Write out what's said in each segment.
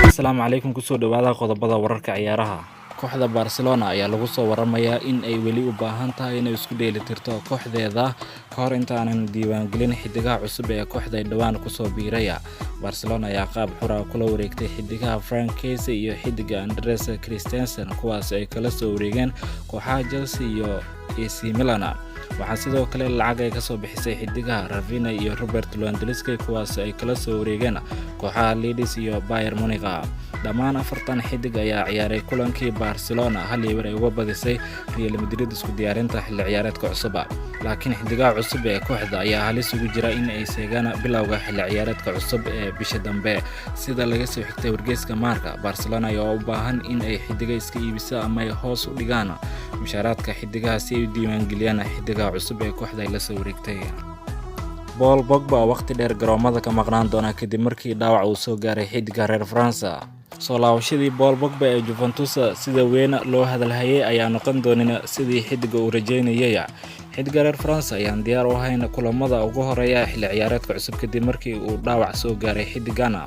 Asalaamu calaykum kusoo dhawaada qodobada wararka ciyaaraha. Kooxda Barcelona ayaa lagu soo waramayaa in ay weli u baahan tahay inay isku dheelitirto kooxdeeda ka hor intaanan diiwaangelin xidigaha cusub ee kooxda dhawaan kusoo biiraya. Barcelona ayaa qaab xura kula wareegtay xidigaha Frank Kessié iyo xidiga Andreas Christensen kuwaas ay kala soo wareegeen kooxaha Chelsea iyo AC Milan. waxaa sidoo kale lacag ay ka soo bixisay xidigaha Rafinha iyo Robert Lewandowski kuwaas ay kala soo wareegeen kooxaha Leeds iyo Bayern Munich. dhammaan afartan xidig ayaa ciyaaray kulankii Barcelona hal iyo ay uga badisay Real Madrid isku diyaarinta xilli ciyaareedka cusub. laakiin xidigaha cusub ee kooxda ayaa halis ugu jira in ay seegaan bilowga xilli ciyaareedka cusub ee bisha dambe. sida laga soo xigtay wargeyska Marca, Barcelona ayaa u baahan in ay xidiga iska iibisa ama ay hoos u dhigaan mushaaraadka xidigaha si ay u diiwaangeliyaan xidigaha cusub ee kooxda ay la soo wareegtay. Paul Pogba waqti dheer garoomada ka maqnaan doona kadib markii dhaawac uu soo gaaray xidiga reer France. soo laabashadii Paul Pogba ee Juventus sida weyn loo hadalhayay ayaa noqon doonina sidii xidiga uu rajeynayay. xidiga reer France ayaan diyaar u ahayn kulamada ugu horeeya xilli ciyaareedka cusub kadib markii uu dhaawac soo gaaray xidigana.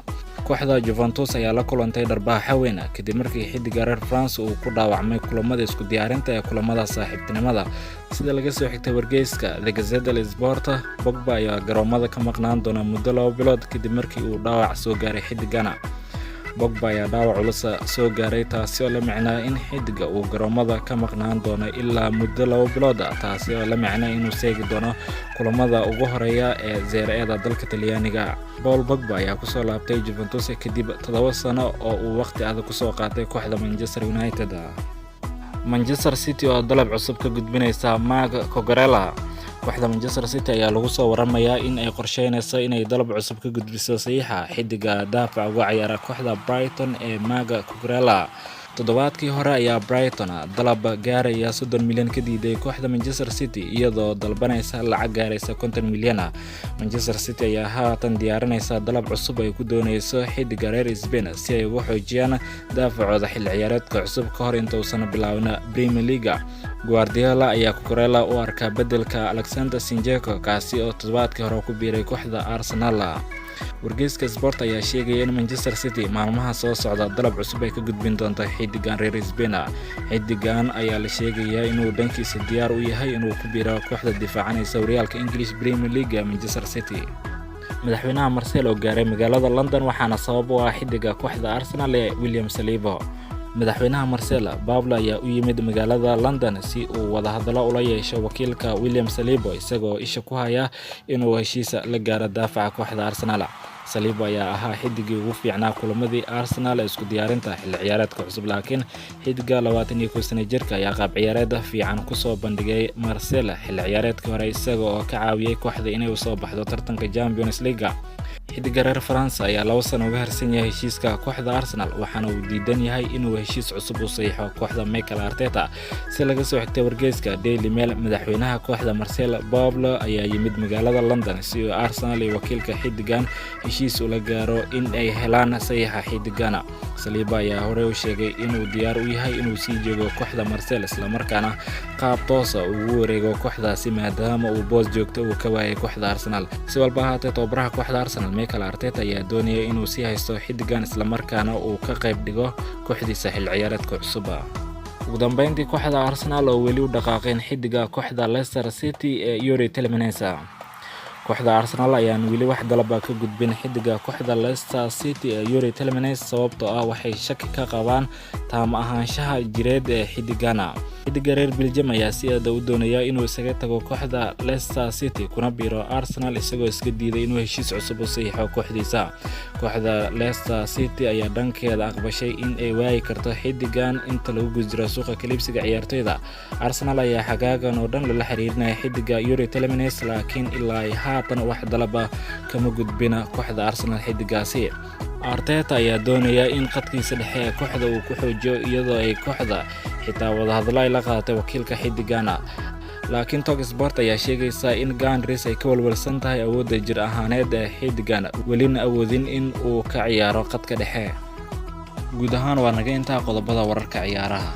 kooxda Juventus ayaa la kulantay dharbaaxa weyn kadib markii xidiga reer France uu ku dhaawacmay kulamada isku diyaarinta ee kulamada saaxiibtinimada. sida laga soo xigtay wargeyska The Gazzetta dello Sport, Pogba ayaa garoomada ka maqnaan doona muddo 2 bilood kadib markii uu dhaawac soo gaaray xidigana. Pogba ayaa dhaawac culus soo gaaray taasi oo la macnaa in xidiga uu garoomada ka maqnaan doono ilaa muddo 2 bilood taasi oo la macnaa inuu seegi doono kulamada ugu horeeya ee Serie A dalka Talyaaniga. Paul Pogba ayaa ku soo laabtay Juventus kadib 7 sano oo uu waqti adag ku soo qaatay kooxda Manchester United. Manchester City oo dalab cusub ka gudbinaysa Marc Cucurella. kooxda Manchester City ayaa lagu soo waramayaa in ay qorsheynayso inay dalab cusub ka gudbiso saxiixa xidiga daafaca uga ciyaara kooxda Brighton ee Marc Cucurella. toddobaadkii hore ayaa Brighton dalab gaaraya 30 milyan ka diiday kooxda Manchester City iyadoo dalbanaysa lacag gaaraysa 50 milyan. Manchester City ayaa haatan diyaarinaysa dalab cusub ay ku doonayso xidiga reer Spain si ay ugu xoojiyaan daafacooda xilli ciyaareedka cusub ka hor inta uusan bilaabin Premier League. Guardiola ayaa Cucurella u arkaa bedelka Alexander Zinchenko kaasi oo toddobaadkii hore ku biiray kooxda Arsenal. wargeyska Sport ayaa sheegaya in Manchester City maalmaha soo socda dalab cusub ay ka gudbin doonto xidigan reer Spain. xidigan ayaa la sheegayaa inuu dhankiisa diyaar u yahay inuu ku biiro kooxda difaacanaysa horyaalka English Premier League Manchester City. madaxweynaha Marcelo gaaray magaalada London waxaana sabab u ah xidiga kooxda Arsenal ee William Saliba. madaxweynaha Marcelo Pablo ayaa u yimid magaalada London si uu wada hadallo ula yeesho wakiilka William Saliba isagoo isha ku haya inuu heshiis la gaaro daafaca kooxda Arsenal. Saliba ayaa ahaa xidigii ugu fiicnaa kulamadii Arsenal ee isku diyaarinta xilli ciyaareedka cusub, laakiin xidiga 21 sano jirka ayaa qaab ciyaareed fiican ku soo bandhigay Marcelo xilli ciyaareedkii hore isagoo ka caawiyay kooxda inay u soo baxdo tartanka Champions League. xidiga reer France ayaa 2 sano uga harsan yahay heshiiska kooxda Arsenal waxaana uu diidan yahay inuu heshiis cusub u saxiixo kooxda Mikel Arteta. si laga soo xigtay wargeyska Daily Mail, madaxweynaha kooxda Marcelo Pablo ayaa yimid magaalada London si uu Arsenal iyo wakiilka xidigan heshiis ula gaaro in ay helaan saxiixa xidigana. Saliba ayaa hore u sheegay inuu diyaar u yahay inuu sii joogo kooxda Marcelo isla markaana qaab toos ah ugu wareego kooxdaasi maadaama uu boos joogto uu ka waayay kooxda Arsenal. si walba ahaatee tababaraha kooxda Arsenal Mikel Arteta ayaa doonaya inuu sii haysto xidigan isla markaana uu ka qayb dhigo kooxdiisa xilli ciyaareedka cusub. ugu dambeyntii kooxda Arsenal oo weli u dhaqaaqeen xidiga kooxda Leicester City ee Yuri Tielemans. kooxda Arsenal ayaan weli wax dalab ka gudbin xidiga kooxda Leicester City ee Yuri Tielemans sababtoo ah waxay shaki ka qabaan taam ahaanshaha jireed ee xidigana. Xidiga reer Belgium ayaa si aad u doonaya inuu isaga tago kooxda Leicester City kuna biiro Arsenal isagoo iska diiday inuu heshiis cusub u saxiixo kooxdiisa. Kooxda Leicester City ayaa dhankeeda aqbashay in ay waayi karto xidigan inta lagu jiro suuqa kaliibsiga ciyaartoyda. Arsenal ayaa xagaagan oo dhan la xiriirinaya xidiga Yuri Tielemans laakiin ilaa haatan wax dalaba kama gudbina kooxda Arsenal xidigaasi. Arteta ayaa doonaya in qadkiisa dhexe ee kooxda uu ku xoojiyo iyadoo ay kooxda xitaa wadahadalo ay la qaadatay wakiilka xidigana. Laakiin Talksport ayaa sheegaysa in Gunners ay ka walwalsan tahay awoodda jir ahaaneed ee xidigan welina awoodin in uu ka ciyaaro qadka dhexe. Guud ahaan waa naga intaa qodobada wararka ciyaaraha.